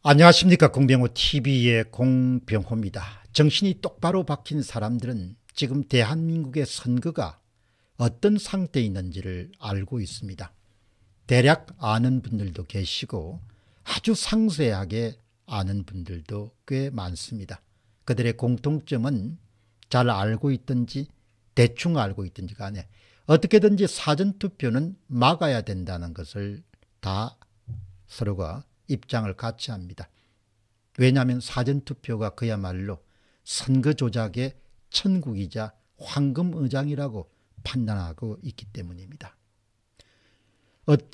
안녕하십니까. 공병호TV의 공병호입니다. 정신이 똑바로 박힌 사람들은 지금 대한민국의 선거가 어떤 상태에 있는지를 알고 있습니다. 대략 아는 분들도 계시고 아주 상세하게 아는 분들도 꽤 많습니다. 그들의 공통점은 잘 알고 있든지 대충 알고 있든지 간에 어떻게든지 사전투표는 막아야 된다는 것을 다 서로가 입장을 같이 합니다. 왜냐하면 사전투표가 그야말로 선거 조작의 천국이자 황금의장이라고 판단하고 있기 때문입니다.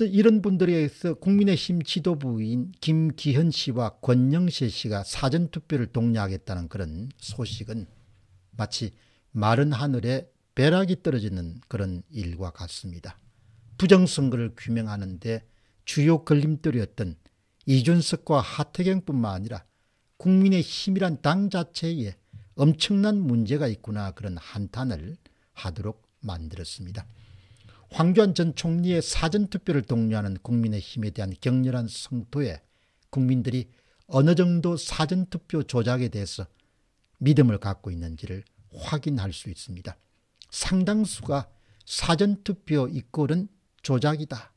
이런 분들에 의해서 국민의힘 지도부인 김기현 씨와 권영세 씨가 사전투표를 독려하겠다는 그런 소식은 마치 마른 하늘에 벼락이 떨어지는 그런 일과 같습니다. 부정선거를 규명하는 데 주요 걸림돌이었던 이준석과 하태경뿐만 아니라 국민의힘이란 당 자체에 엄청난 문제가 있구나, 그런 한탄을 하도록 만들었습니다. 황교안 전 총리의 사전투표를 독려하는 국민의힘에 대한 격렬한 성토에 국민들이 어느 정도 사전투표 조작에 대해서 믿음을 갖고 있는지를 확인할 수 있습니다. 상당수가 사전투표 이꼴은 조작이다,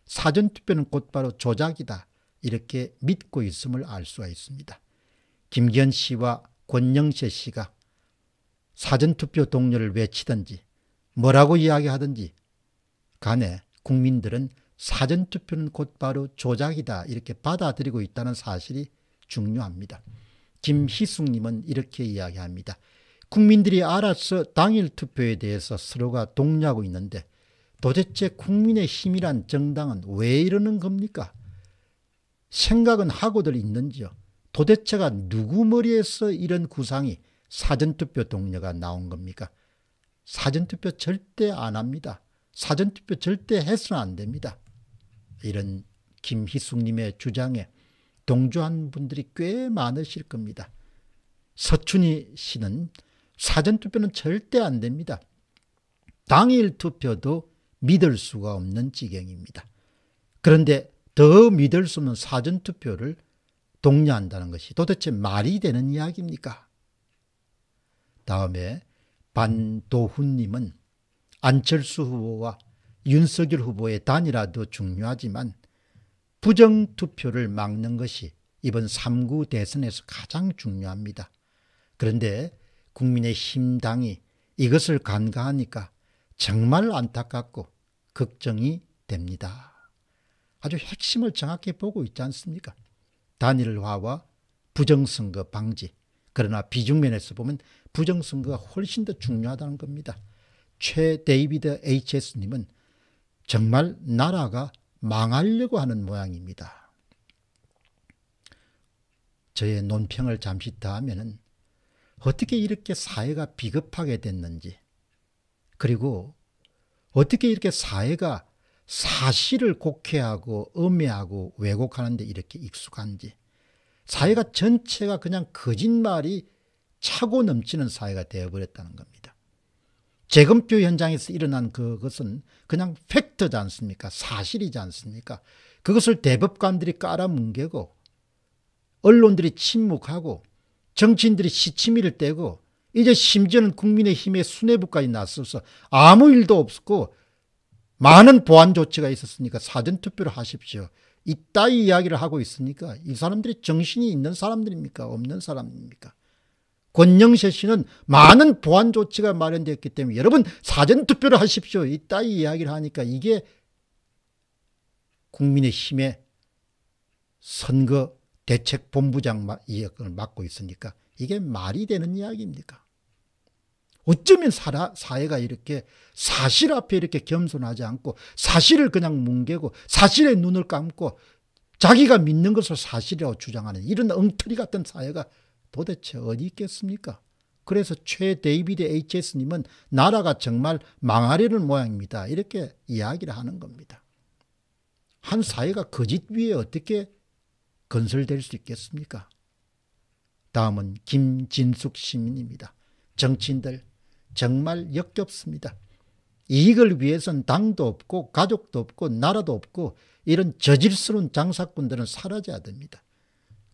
사전투표는 곧바로 조작이다, 이렇게 믿고 있음을 알 수가 있습니다. 김기현 씨와 권영세 씨가 사전투표 독려를 외치든지 뭐라고 이야기하든지 간에 국민들은 사전투표는 곧바로 조작이다, 이렇게 받아들이고 있다는 사실이 중요합니다. 김희숙님은 이렇게 이야기합니다. 국민들이 알아서 당일 투표에 대해서 서로가 독려하고 있는데 도대체 국민의힘이란 정당은 왜 이러는 겁니까? 생각은 하고들 있는지요? 도대체가 누구 머리에서 이런 구상이 사전투표 독려가 나온 겁니까? 사전투표 절대 안 합니다. 사전투표 절대 해서는 안 됩니다. 이런 김희숙님의 주장에 동조한 분들이 꽤 많으실 겁니다. 서춘희 씨는 사전투표는 절대 안 됩니다. 당일 투표도 믿을 수가 없는 지경입니다. 그런데 더 믿을 수 없는 사전투표를 독려한다는 것이 도대체 말이 되는 이야기입니까? 다음에 반도훈님은 안철수 후보와 윤석열 후보의 단일화도 중요하지만 부정투표를 막는 것이 이번 3구 대선에서 가장 중요합니다. 그런데 국민의힘 당이 이것을 간과하니까 정말 안타깝고 걱정이 됩니다. 아주 핵심을 정확히 보고 있지 않습니까? 단일화와 부정선거 방지. 그러나 비중면에서 보면 부정선거가 훨씬 더 중요하다는 겁니다. 최 데이비드 HS님은 정말 나라가 망하려고 하는 모양입니다. 저의 논평을 잠시 더 하면은 어떻게 이렇게 사회가 비겁하게 됐는지, 그리고 어떻게 이렇게 사회가 사실을 곡해하고 음해하고 왜곡하는 데 이렇게 익숙한지, 사회가 전체가 그냥 거짓말이 차고 넘치는 사회가 되어버렸다는 겁니다. 재검표 현장에서 일어난 그것은 그냥 팩트지 않습니까? 사실이지 않습니까? 그것을 대법관들이 깔아뭉개고 언론들이 침묵하고 정치인들이 시치미를 떼고 이제 심지어는 국민의힘의 수뇌부까지 나서서 아무 일도 없었고 많은 보완 조치가 있었으니까 사전투표를 하십시오, 이따위 이야기를 하고 있으니까 이 사람들이 정신이 있는 사람들입니까? 없는 사람입니까? 권영세 씨는 많은 보완 조치가 마련되었기 때문에 여러분 사전투표를 하십시오, 이따위 이야기를 하니까 이게 국민의힘의 선거 대책본부장 역을 맡고 있으니까 이게 말이 되는 이야기입니까? 어쩌면 사회가 이렇게 사실 앞에 이렇게 겸손하지 않고 사실을 그냥 뭉개고 사실에 눈을 감고 자기가 믿는 것을 사실이라고 주장하는 이런 엉터리 같은 사회가 도대체 어디 있겠습니까? 그래서 최 데이비드 HS님은 나라가 정말 망하려는 모양입니다, 이렇게 이야기를 하는 겁니다. 한 사회가 거짓 위에 어떻게 건설될 수 있겠습니까? 다음은 김진숙 시민입니다. 정치인들 정말 역겹습니다. 이익을 위해서는 당도 없고 가족도 없고 나라도 없고 이런 저질스러운 장사꾼들은 사라져야 됩니다.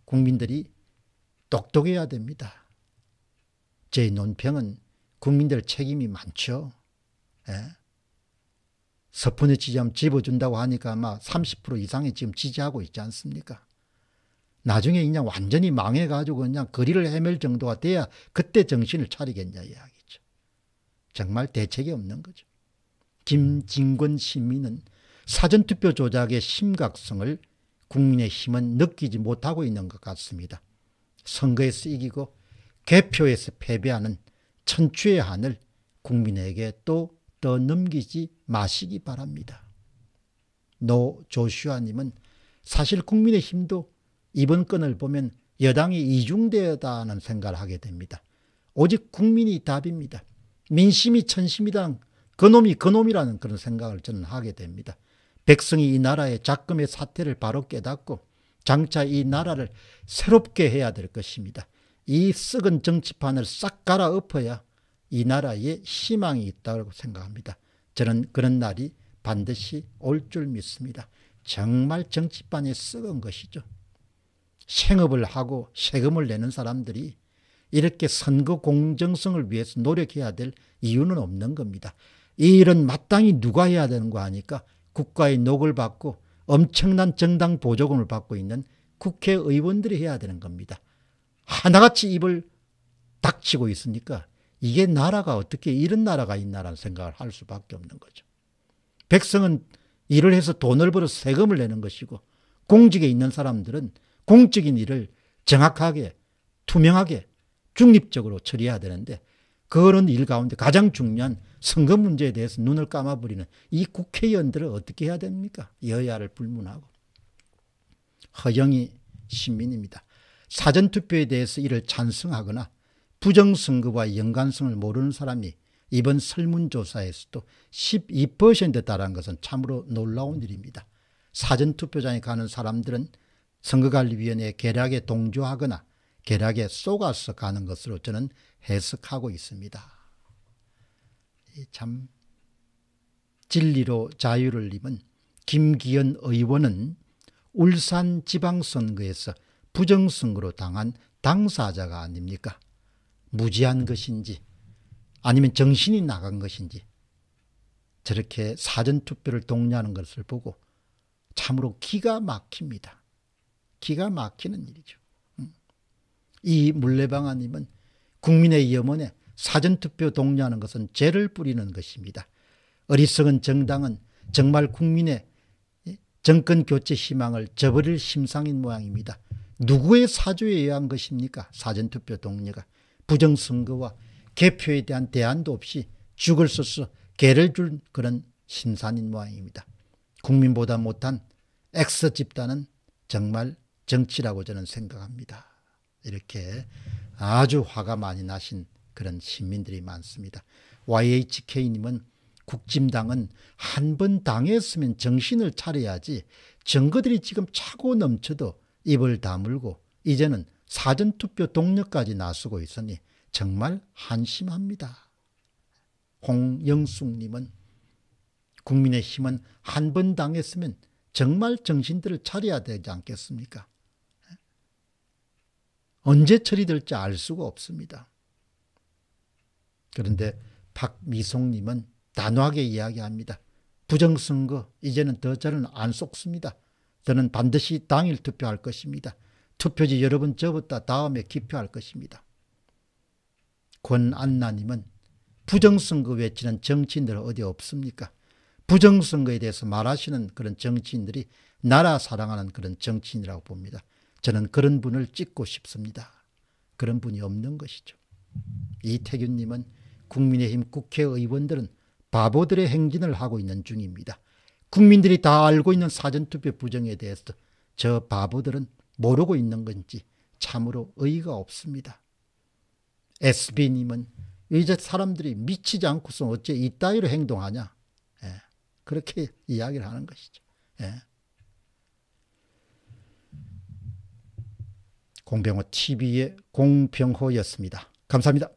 국민들이 똑똑해야 됩니다. 제 논평은 국민들 책임이 많죠. 예? 서푼에 지지하면 집어준다고 하니까 아마 30% 이상이 지금 지지하고 있지 않습니까? 나중에 그냥 완전히 망해가지고 그냥 거리를 헤맬 정도가 돼야 그때 정신을 차리겠냐 이야기죠. 정말 대책이 없는 거죠. 김진권 시민은 사전투표 조작의 심각성을 국민의힘은 느끼지 못하고 있는 것 같습니다. 선거에서 이기고 개표에서 패배하는 천추의 한을 국민에게 또 떠넘기지 마시기 바랍니다. 노조슈아님은 사실 국민의힘도 이번 건을 보면 여당이 이중되었다는 생각을 하게 됩니다. 오직 국민이 답입니다. 민심이 천심이다. 그놈이 그놈이라는 그런 생각을 저는 하게 됩니다. 백성이 이 나라의 작금의 사태를 바로 깨닫고 장차 이 나라를 새롭게 해야 될 것입니다. 이 썩은 정치판을 싹 갈아엎어야 이 나라에 희망이 있다고 생각합니다. 저는 그런 날이 반드시 올 줄 믿습니다. 정말 정치판이 썩은 것이죠. 생업을 하고 세금을 내는 사람들이 이렇게 선거 공정성을 위해서 노력해야 될 이유는 없는 겁니다. 이 일은 마땅히 누가 해야 되는 거 아니까 국가의 녹을 받고 엄청난 정당 보조금을 받고 있는 국회의원들이 해야 되는 겁니다. 하나같이 입을 닥치고 있으니까 이게 나라가 어떻게 이런 나라가 있나라는 생각을 할 수밖에 없는 거죠. 백성은 일을 해서 돈을 벌어서 세금을 내는 것이고 공직에 있는 사람들은 공적인 일을 정확하게 투명하게 중립적으로 처리해야 되는데 그런 일 가운데 가장 중요한 선거 문제에 대해서 눈을 감아버리는 이 국회의원들을 어떻게 해야 됩니까? 여야를 불문하고. 허영희 시민입니다. 사전투표에 대해서 이를 찬성하거나 부정선거와 연관성을 모르는 사람이 이번 설문조사에서도 12%에 달한 것은 참으로 놀라운 일입니다. 사전투표장에 가는 사람들은 선거관리위원회의 계략에 동조하거나 계략에 속아서 가는 것으로 저는 해석하고 있습니다. 참 진리로 자유를 입은 김기현 의원은 울산 지방선거에서 부정선거로 당한 당사자가 아닙니까? 무지한 것인지 아니면 정신이 나간 것인지 저렇게 사전투표를 독려하는 것을 보고 참으로 기가 막힙니다. 기가 막히는 일이죠. 이 물레방아님은 국민의 염원에 사전투표 독려하는 것은 죄를 뿌리는 것입니다. 어리석은 정당은 정말 국민의 정권교체 희망을 저버릴 심상인 모양입니다. 누구의 사주에 의한 것입니까? 사전투표 독려가. 부정선거와 개표에 대한 대안도 없이 죽을 써서 개를 준 그런 심산인 모양입니다. 국민보다 못한 X 집단은 정말 정치라고 저는 생각합니다. 이렇게 아주 화가 많이 나신 그런 시민들이 많습니다. YHK님은 국진당은 한 번 당했으면 정신을 차려야지 증거들이 지금 차고 넘쳐도 입을 다물고 이제는 사전투표 독려까지 나서고 있으니 정말 한심합니다. 홍영숙님은 국민의힘은 한 번 당했으면 정말 정신들을 차려야 되지 않겠습니까? 언제 처리될지 알 수가 없습니다. 그런데 박미송님은 단호하게 이야기합니다. 부정선거 이제는 더 저는 안 속습니다. 저는 반드시 당일 투표할 것입니다. 투표지 여러 번 접었다 다음에 기표할 것입니다. 권안나님은 부정선거 외치는 정치인들 어디 없습니까? 부정선거에 대해서 말하시는 그런 정치인들이 나라 사랑하는 그런 정치인이라고 봅니다. 저는 그런 분을 찍고 싶습니다. 그런 분이 없는 것이죠. 이태균님은 국민의힘 국회의원들은 바보들의 행진을 하고 있는 중입니다. 국민들이 다 알고 있는 사전투표 부정에 대해서 저 바보들은 모르고 있는 건지 참으로 어이가 없습니다. SB님은 이제 사람들이 미치지 않고서 어째 이따위로 행동하냐. 그렇게 이야기를 하는 것이죠. 공병호 TV의 공병호였습니다. 감사합니다.